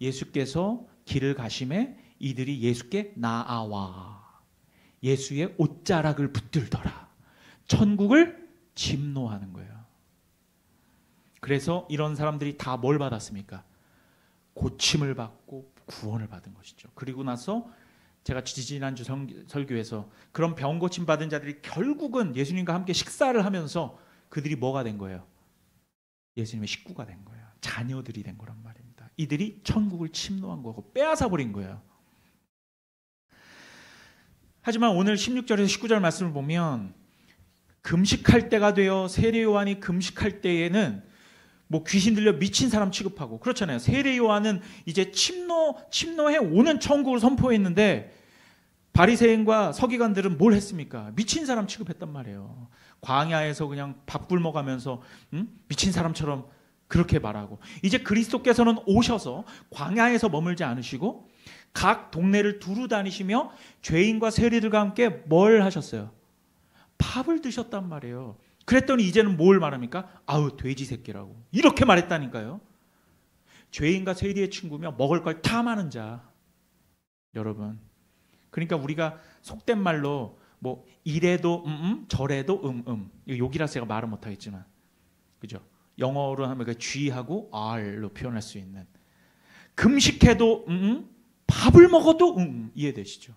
예수께서 길을 가심에 이들이 예수께 나아와 예수의 옷자락을 붙들더라. 천국을 침노하는 거예요. 그래서 이런 사람들이 다 뭘 받았습니까? 고침을 받고 구원을 받은 것이죠. 그리고 나서 제가 지지난주 설교에서 그런 병 고침 받은 자들이 결국은 예수님과 함께 식사를 하면서 그들이 뭐가 된 거예요? 예수님의 식구가 된 거예요. 자녀들이 된 거란 말입니다. 이들이 천국을 침노한 거고 빼앗아 버린 거예요. 하지만 오늘 16절에서 19절 말씀을 보면 금식할 때가 되어 세례 요한이 금식할 때에는 뭐 귀신 들려 미친 사람 취급하고 그렇잖아요. 세례 요한은 이제 침노해 오는 천국을 선포했는데 바리새인과 서기관들은 뭘 했습니까? 미친 사람 취급했단 말이에요. 광야에서 그냥 밥 굶어가면서 미친 사람처럼 그렇게 말하고, 이제 그리스도께서는 오셔서 광야에서 머물지 않으시고 각 동네를 두루 다니시며 죄인과 세리들과 함께 뭘 하셨어요? 밥을 드셨단 말이에요. 그랬더니 이제는 뭘 말합니까? 아우 돼지 새끼라고 이렇게 말했다니까요. 죄인과 세리의 친구며 먹을 걸 탐하는 자. 여러분, 그러니까 우리가 속된 말로 뭐 이래도 저래도 욕이라서 제가 말은 못하겠지만, 그죠? 영어로 하면 그 G하고 R로 표현할 수 있는, 금식해도 밥을 먹어도 이해되시죠?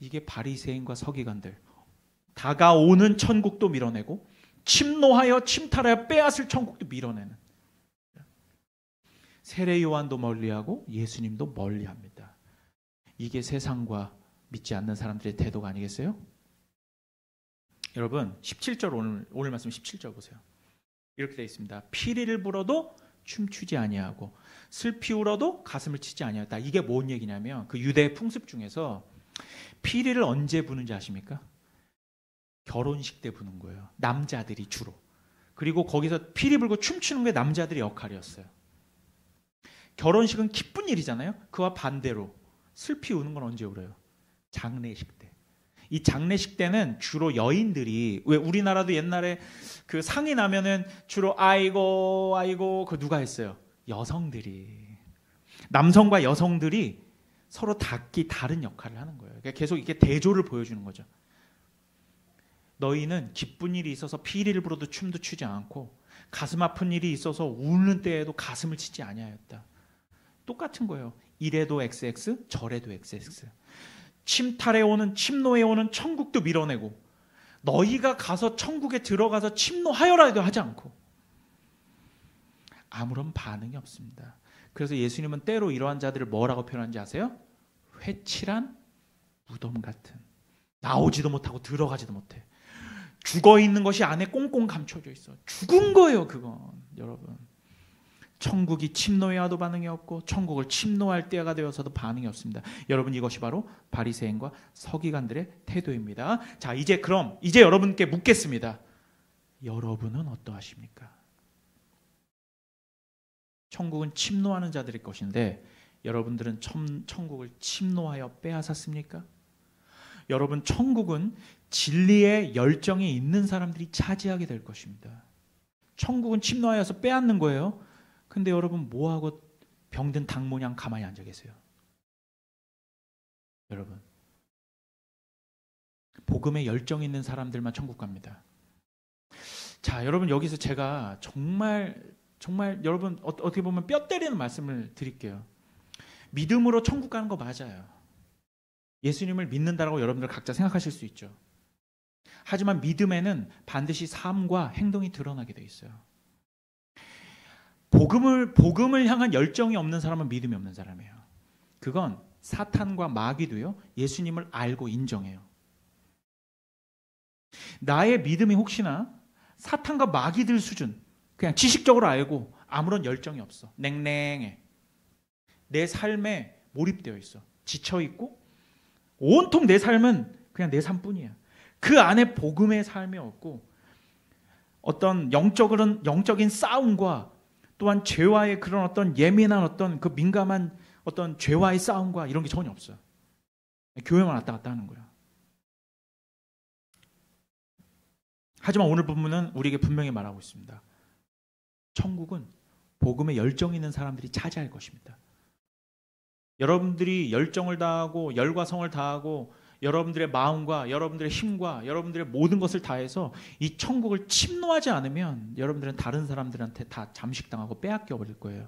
이게 바리새인과 서기관들, 다가오는 천국도 밀어내고 침노하여 침탈하여 빼앗을 천국도 밀어내는, 세례 요한도 멀리하고 예수님도 멀리합니다. 이게 세상과 믿지 않는 사람들의 태도가 아니겠어요? 여러분 17절, 오늘 말씀 17절 보세요. 이렇게 되어 있습니다. 피리를 불어도 춤추지 아니하고 슬피 울어도 가슴을 치지 아니하였다. 이게 뭔 얘기냐면 그 유대 풍습 중에서 피리를 언제 부는지 아십니까? 결혼식 때 부는 거예요. 남자들이 주로. 그리고 거기서 피리 불고 춤추는 게 남자들의 역할이었어요. 결혼식은 기쁜 일이잖아요. 그와 반대로 슬피 우는 건 언제 울어요? 장례식 때. 이 장례식 때는 주로 여인들이, 왜 우리나라도 옛날에 그 상이 나면은 주로 아이고 그 누가 했어요? 여성들이. 남성과 여성들이 서로 각기 다른 역할을 하는 거예요. 그러니까 계속 이렇게 대조를 보여주는 거죠. 너희는 기쁜 일이 있어서 피리를 불어도 춤도 추지 않고 가슴 아픈 일이 있어서 우는 때에도 가슴을 치지 아니하였다. 똑같은 거예요. 이래도 XX, 저래도 XX. 침탈에 오는, 침노에 오는 천국도 밀어내고 너희가 가서 천국에 들어가서 침노하여라 해도 하지 않고 아무런 반응이 없습니다. 그래서 예수님은 때로 이러한 자들을 뭐라고 표현하는지 아세요? 회칠한 무덤 같은. 나오지도 못하고 들어가지도 못해. 죽어있는 것이 안에 꽁꽁 감춰져 있어. 죽은 거예요, 그건. 여러분, 천국이 침노해와도 반응이 없고 천국을 침노할 때가 되어서도 반응이 없습니다. 여러분, 이것이 바로 바리새인과 서기관들의 태도입니다. 자, 이제 여러분께 묻겠습니다. 여러분은 어떠하십니까? 천국은 침노하는 자들일 것인데 여러분들은 천국을 침노하여 빼앗았습니까? 여러분, 천국은 진리의 열정이 있는 사람들이 차지하게 될 것입니다. 천국은 침노하여서 빼앗는 거예요. 근데 여러분, 뭐하고 병든 닭 모양 가만히 앉아 계세요? 여러분, 복음에 열정 있는 사람들만 천국 갑니다. 자, 여러분, 여기서 제가 정말 여러분 어떻게 보면 뼈 때리는 말씀을 드릴게요. 믿음으로 천국 가는 거 맞아요. 예수님을 믿는다라고 여러분들 각자 생각하실 수 있죠. 하지만 믿음에는 반드시 삶과 행동이 드러나게 돼 있어요. 복음을 향한 열정이 없는 사람은 믿음이 없는 사람이에요. 그건 사탄과 마귀도요, 예수님을 알고 인정해요. 나의 믿음이 혹시나 사탄과 마귀들 수준, 그냥 지식적으로 알고 아무런 열정이 없어. 냉랭해. 내 삶에 몰입되어 있어. 지쳐 있고 온통 내 삶은 그냥 내 삶뿐이야. 그 안에 복음의 삶이 없고 어떤 영적인 싸움과 또한 죄와의 그런 어떤 예민한 어떤 그 민감한 어떤 죄와의 싸움과 이런 게 전혀 없어요. 교회만 왔다 갔다 하는 거야. 하지만 오늘 본문은 우리에게 분명히 말하고 있습니다. 천국은 복음에 열정 있는 사람들이 차지할 것입니다. 여러분들이 열정을 다하고 열과 성을 다하고 여러분들의 마음과 여러분들의 힘과 여러분들의 모든 것을 다해서 이 천국을 침노하지 않으면 여러분들은 다른 사람들한테 다 잠식당하고 빼앗겨 버릴 거예요.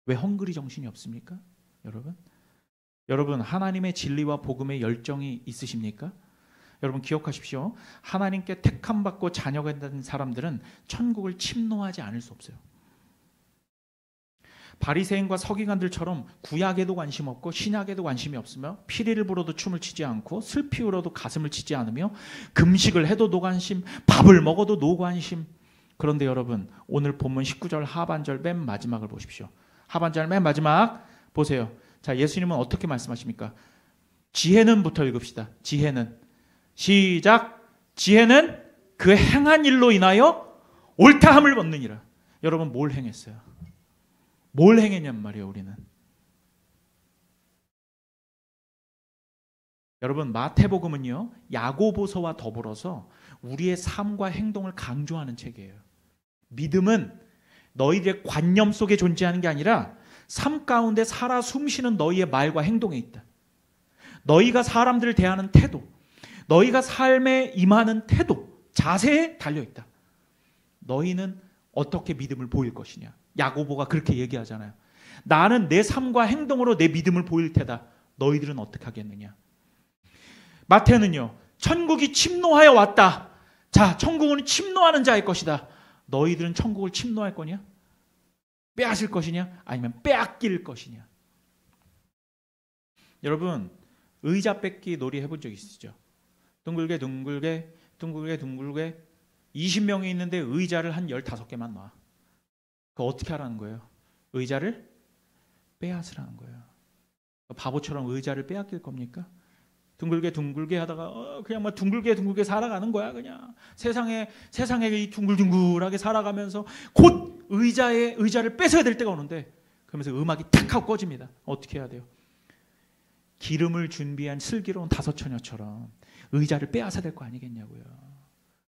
왜 헝그리 정신이 없습니까? 여러분, 하나님의 진리와 복음의 열정이 있으십니까? 여러분, 기억하십시오. 하나님께 택함받고 자녀가 된 사람들은 천국을 침노하지 않을 수 없어요. 바리새인과 서기관들처럼 구약에도 관심 없고 신약에도 관심이 없으며 피리를 불어도 춤을 추지 않고 슬피 울어도 가슴을 치지 않으며 금식을 해도 노관심, 밥을 먹어도 노관심. 그런데 여러분, 오늘 본문 19절 하반절 맨 마지막을 보십시오. 하반절 맨 마지막 보세요. 자, 예수님은 어떻게 말씀하십니까? 지혜는부터 읽읍시다. 지혜는 시작. 지혜는 그 행한 일로 인하여 옳다함을 얻느니라. 여러분, 뭘 행했어요? 뭘 행했냔 말이에요, 우리는. 여러분, 마태복음은요, 야고보서와 더불어서 우리의 삶과 행동을 강조하는 책이에요. 믿음은 너희들의 관념 속에 존재하는 게 아니라 삶 가운데 살아 숨쉬는 너희의 말과 행동에 있다. 너희가 사람들을 대하는 태도, 너희가 삶에 임하는 태도, 자세에 달려있다. 너희는 어떻게 믿음을 보일 것이냐. 야고보가 그렇게 얘기하잖아요. 나는 내 삶과 행동으로 내 믿음을 보일 테다. 너희들은 어떻게 하겠느냐. 마태는요, 천국이 침노하여 왔다. 자, 천국은 침노하는 자의 것이다. 너희들은 천국을 침노할 거냐? 빼앗을 것이냐? 아니면 빼앗길 것이냐? 여러분, 의자 뺏기 놀이 해본 적 있으시죠? 둥글게 20명이 있는데 의자를 한 15개만 놔. 그거 어떻게 하라는 거예요? 의자를 빼앗으라는 거예요. 바보처럼 의자를 빼앗길 겁니까? 둥글게 하다가 그냥 막 둥글게 살아가는 거야. 그냥 세상에 이 둥글둥글하게 살아가면서 곧 의자를 뺏어야 될 때가 오는데, 그러면서 음악이 탁 하고 꺼집니다. 어떻게 해야 돼요? 기름을 준비한 슬기로운 다섯 처녀처럼 의자를 빼앗아야 될 거 아니겠냐고요.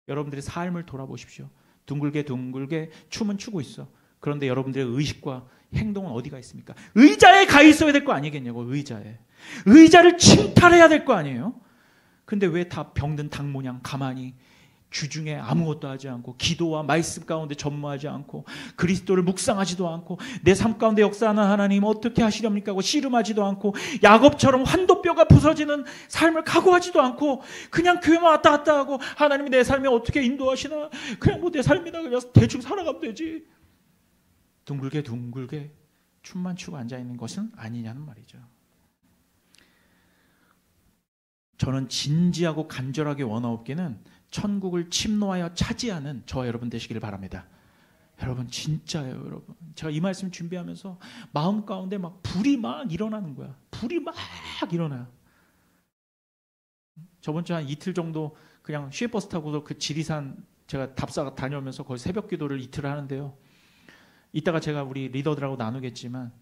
여러분들의 삶을 돌아보십시오. 둥글게 둥글게 춤은 추고 있어. 그런데 여러분들의 의식과 행동은 어디가 있습니까? 의자에 가 있어야 될 거 아니겠냐고. 의자에. 의자를 침탈해야 될 거 아니에요? 근데 왜 다 병든 닭 모양 가만히 주중에 아무것도 하지 않고 기도와 말씀 가운데 전무하지 않고 그리스도를 묵상하지도 않고 내 삶 가운데 역사하는 하나님 어떻게 하시렵니까 하고 씨름하지도 않고 야곱처럼 환도뼈가 부서지는 삶을 각오하지도 않고 그냥 교회만 왔다 갔다 하고 하나님이 내 삶에 어떻게 인도하시나 그냥 뭐 내 삶이나 그냥 대충 살아가면 되지. 둥글게 둥글게 춤만 추고 앉아있는 것은 아니냐는 말이죠. 저는 진지하고 간절하게 원하옵기는 천국을 침노하여 차지하는 저와 여러분 되시기를 바랍니다. 여러분 진짜예요. 여러분 제가 이 말씀 준비하면서 마음 가운데 막 불이 막 일어나는 거야. 불이 막 일어나요. 저번 주 한 이틀 정도 그냥 시외버스 타고서 그 지리산 제가 답사 다녀오면서 거의 새벽 기도를 이틀을 하는데요. 이따가 제가 우리 리더들하고 나누겠지만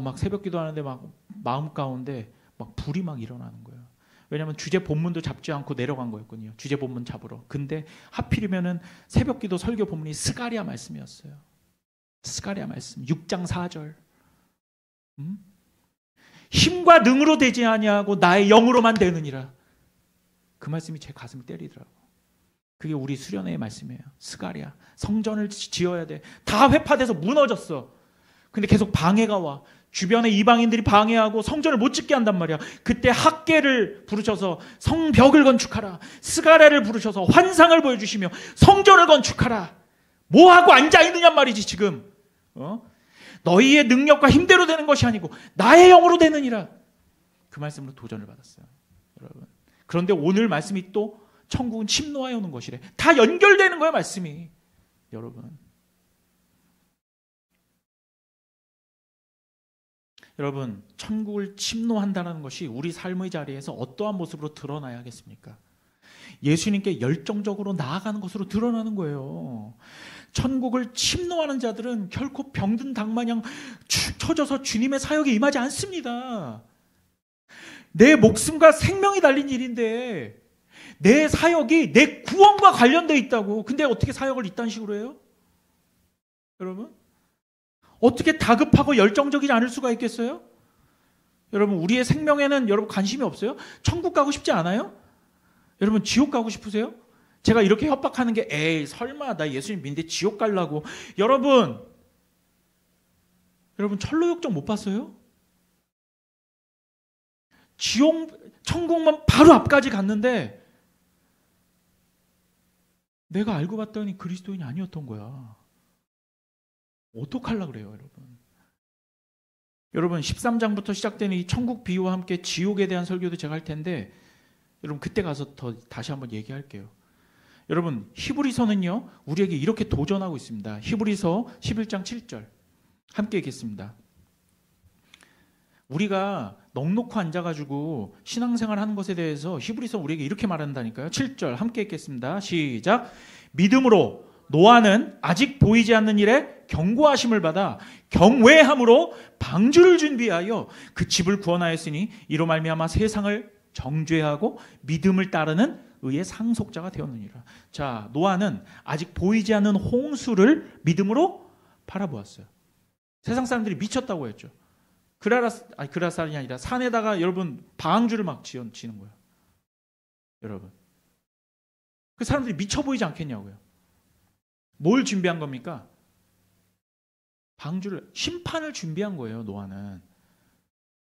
막 새벽 기도하는데 막 마음 가운데 막 불이 막 일어나는 거예요. 왜냐하면 주제 본문도 잡지 않고 내려간 거였거든요. 주제 본문 잡으러. 근데 하필이면은 새벽 기도 설교 본문이 스가랴 말씀이었어요. 스가랴 말씀 6장 4절. 힘과 능으로 되지 아니하고 나의 영으로만 되느니라. 그 말씀이 제 가슴을 때리더라고요. 그게 우리 수련회의 말씀이에요. 스가랴. 성전을 지어야 돼. 다 회파돼서 무너졌어. 근데 계속 방해가 와. 주변에 이방인들이 방해하고 성전을 못 짓게 한단 말이야. 그때 학계를 부르셔서 성벽을 건축하라. 스가랴를 부르셔서 환상을 보여주시며 성전을 건축하라. 뭐하고 앉아있느냔 말이지 지금. 너희의 능력과 힘대로 되는 것이 아니고 나의 영으로 되느니라. 그 말씀으로 도전을 받았어요. 여러분. 그런데 오늘 말씀이 또 천국은 침노하여 오는 것이래. 다 연결되는 거예요 말씀이. 여러분. 여러분, 천국을 침노한다는 것이 우리 삶의 자리에서 어떠한 모습으로 드러나야 하겠습니까? 예수님께 열정적으로 나아가는 것으로 드러나는 거예요. 천국을 침노하는 자들은 결코 병든 닭마냥 쳐져서 주님의 사역에 임하지 않습니다. 내 목숨과 생명이 달린 일인데 내 사역이 내 구원과 관련되어 있다고. 근데 어떻게 사역을 이딴 식으로 해요? 여러분? 어떻게 다급하고 열정적이지 않을 수가 있겠어요? 여러분 우리의 생명에는 여러분 관심이 없어요? 천국 가고 싶지 않아요? 여러분 지옥 가고 싶으세요? 제가 이렇게 협박하는 게 에이 설마 나 예수님 믿는데 지옥 가려고. 여러분 철로역정 못 봤어요? 천국만 바로 앞까지 갔는데 내가 알고 봤더니 그리스도인이 아니었던 거야. 어떡하려고 그래요, 여러분? 여러분 13장부터 시작되는 이 천국 비유와 함께 지옥에 대한 설교도 제가 할 텐데 여러분 그때 가서 다시 한번 얘기할게요. 여러분 히브리서는요 우리에게 이렇게 도전하고 있습니다. 히브리서 11장 7절 함께 읽겠습니다. 우리가 넉놓고 앉아가지고 신앙생활 하는 것에 대해서 히브리서 우리에게 이렇게 말한다니까요. 7절 함께 읽겠습니다. 시작. 믿음으로 노아는 아직 보이지 않는 일에 경고하심을 받아 경외함으로 방주를 준비하여 그 집을 구원하였으니 이로 말미암아 세상을 정죄하고 믿음을 따르는 의의 상속자가 되었느니라. 자, 노아는 아직 보이지 않는 홍수를 믿음으로 바라보았어요. 세상 사람들이 미쳤다고 했죠. 그라살이 아니라 산에다가 여러분 방주를 막 지는 거예요. 여러분 그 사람들이 미쳐 보이지 않겠냐고요. 뭘 준비한 겁니까? 방주를, 심판을 준비한 거예요, 노아는.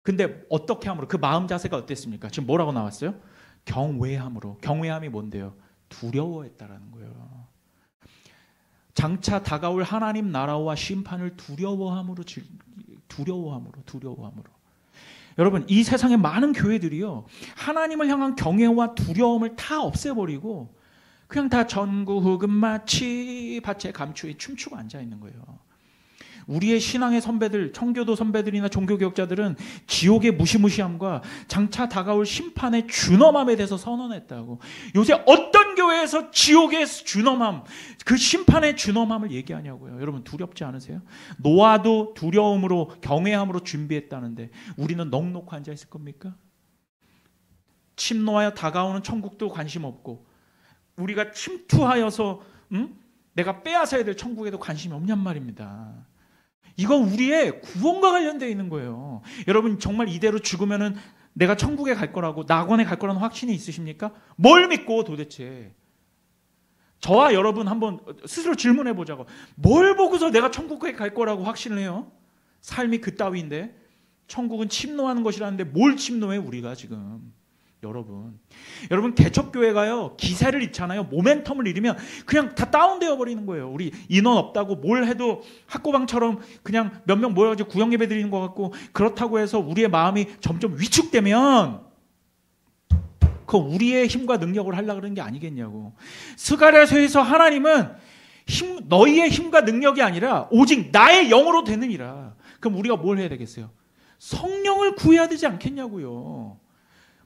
근데 어떻게 함으로? 그 마음 자세가 어땠습니까? 지금 뭐라고 나왔어요? 경외함으로. 경외함이 뭔데요? 두려워했다라는 거예요. 장차 다가올 하나님 나라와 심판을 두려워함으로. 여러분 이 세상의 많은 교회들이요 하나님을 향한 경외와 두려움을 다 없애버리고 그냥 다 전구 흑음 마치 밭에 감추에 춤추고 앉아있는 거예요. 우리의 신앙의 선배들, 청교도 선배들이나 종교개혁자들은 지옥의 무시무시함과 장차 다가올 심판의 준엄함에 대해서 선언했다고. 요새 어떤 교회에서 지옥의 준엄함, 그 심판의 준엄함을 얘기하냐고요. 여러분 두렵지 않으세요? 노아도 두려움으로 경외함으로 준비했다는데 우리는 넋놓고 앉아 있을 겁니까? 침노하여 다가오는 천국도 관심 없고 우리가 침투하여서 내가 빼앗아야 될 천국에도 관심이 없냔 말입니다. 이건 우리의 구원과 관련되어 있는 거예요. 여러분 정말 이대로 죽으면은 내가 천국에 갈 거라고, 낙원에 갈 거라는 확신이 있으십니까? 뭘 믿고 도대체? 저와 여러분 한번 스스로 질문해 보자고. 뭘 보고서 내가 천국에 갈 거라고 확신을 해요? 삶이 그따위인데 천국은 침노하는 것이라는데 뭘 침노해 우리가 지금? 여러분 개척교회가요 기세를 잃잖아요. 모멘텀을 잃으면 그냥 다 다운되어 버리는 거예요. 우리 인원 없다고 뭘 해도 학고방처럼 그냥 몇 명 모여가지고 구역예배 드리는 것 같고, 그렇다고 해서 우리의 마음이 점점 위축되면 그 우리의 힘과 능력을 하려고 그러는 게 아니겠냐고. 스가랴서에서 하나님은 너희의 힘과 능력이 아니라 오직 나의 영으로 되느니라. 그럼 우리가 뭘 해야 되겠어요? 성령을 구해야 되지 않겠냐고요.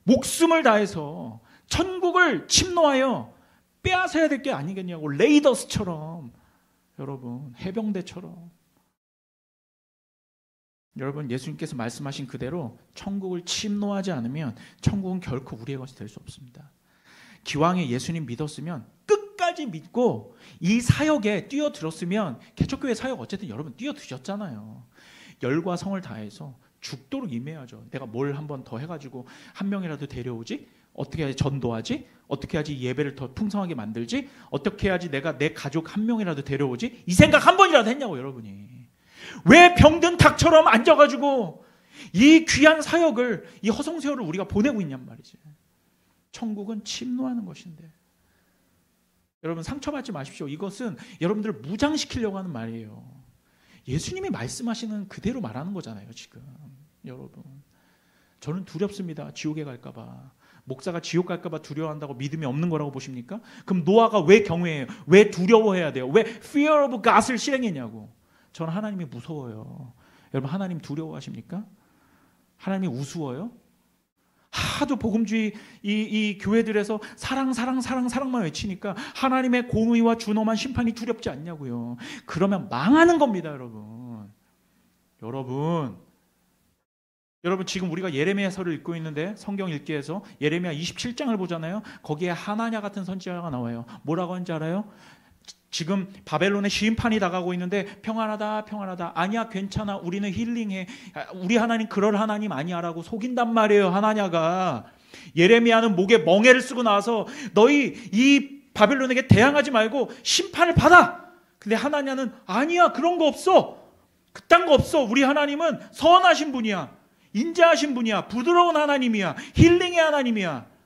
목숨을 다해서 천국을 침노하여 빼앗아야 될 게 아니겠냐고. 레이더스처럼, 여러분 해병대처럼. 여러분 예수님께서 말씀하신 그대로 천국을 침노하지 않으면 천국은 결코 우리의 것이 될 수 없습니다. 기왕에 예수님 믿었으면 끝까지 믿고 이 사역에 뛰어들었으면, 개척교회 사역 어쨌든 여러분 뛰어드셨잖아요. 열과 성을 다해서 죽도록 임해야죠. 내가 뭘 한 번 더 해가지고 한 명이라도 데려오지? 어떻게 해야지 전도하지? 어떻게 해야지 예배를 더 풍성하게 만들지? 어떻게 해야지 내가 내 가족 한 명이라도 데려오지? 이 생각 한 번이라도 했냐고 여러분이. 왜 병든 닭처럼 앉아가지고 이 귀한 사역을, 이 허송세월을 우리가 보내고 있냔 말이지. 천국은 침노하는 것인데. 여러분 상처받지 마십시오. 이것은 여러분들을 무장시키려고 하는 말이에요. 예수님이 말씀하시는 그대로 말하는 거잖아요 지금. 여러분 저는 두렵습니다. 지옥에 갈까 봐. 목사가 지옥 갈까 봐 두려워한다고 믿음이 없는 거라고 보십니까? 그럼 노아가 왜 경외해요? 왜 두려워해야 돼요? 왜 fear of God을 실행했냐고. 저는 하나님이 무서워요. 여러분 하나님 두려워하십니까? 하나님이 우스워요? 하도 복음주의 이 교회들에서 사랑만 외치니까 하나님의 공의와 준엄한 심판이 두렵지 않냐고요. 그러면 망하는 겁니다. 여러분 지금 우리가 예레미야서를 읽고 있는데, 성경 읽기에서 예레미야 27장을 보잖아요. 거기에 하나냐 같은 선지자가 나와요. 뭐라고 하는지 알아요? 지금 바벨론의 심판이 다가오고 있는데 평안하다. 아니야 괜찮아. 우리는 힐링해. 우리 하나님 그럴 하나님 아니야라고 속인단 말이에요. 하나냐가. 예레미야는 목에 멍에를 쓰고 나와서 너희 이 바벨론에게 대항하지 말고 심판을 받아. 근데 하나냐는 아니야 그런 거 없어. 그딴 거 없어. 우리 하나님은 선하신 분이야. 인자하신 분이야. 부드러운 하나님이야. 힐링의 하나님이야.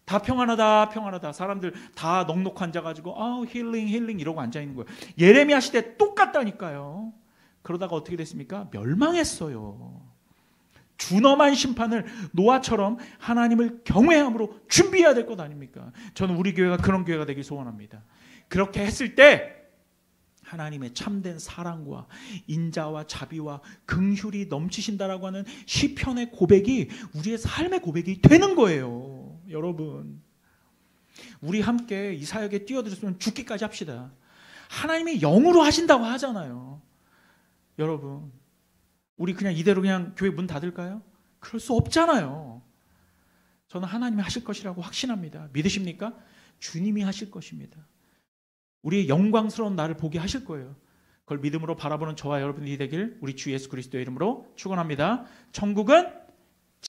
다 평안하다. 사람들 다 넉넉 앉아가지고 힐링 이러고 앉아있는 거예요. 예레미야 시대 똑같다니까요. 그러다가 어떻게 됐습니까? 멸망했어요. 준엄한 심판을 노아처럼 하나님을 경외함으로 준비해야 될 것 아닙니까? 저는 우리 교회가 그런 교회가 되길 소원합니다. 그렇게 했을 때 하나님의 참된 사랑과 인자와 자비와 긍휼이 넘치신다라고 하는 시편의 고백이 우리의 삶의 고백이 되는 거예요. 여러분 우리 함께 이 사역에 뛰어들었으면 죽기까지 합시다. 하나님이 영으로 하신다고 하잖아요. 여러분 우리 그냥 이대로 그냥 교회 문 닫을까요? 그럴 수 없잖아요. 저는 하나님이 하실 것이라고 확신합니다. 믿으십니까? 주님이 하실 것입니다. 우리의 영광스러운 날을 보게 하실 거예요. 그걸 믿음으로 바라보는 저와 여러분이 되길 우리 주 예수 그리스도의 이름으로 축원합니다. 천국은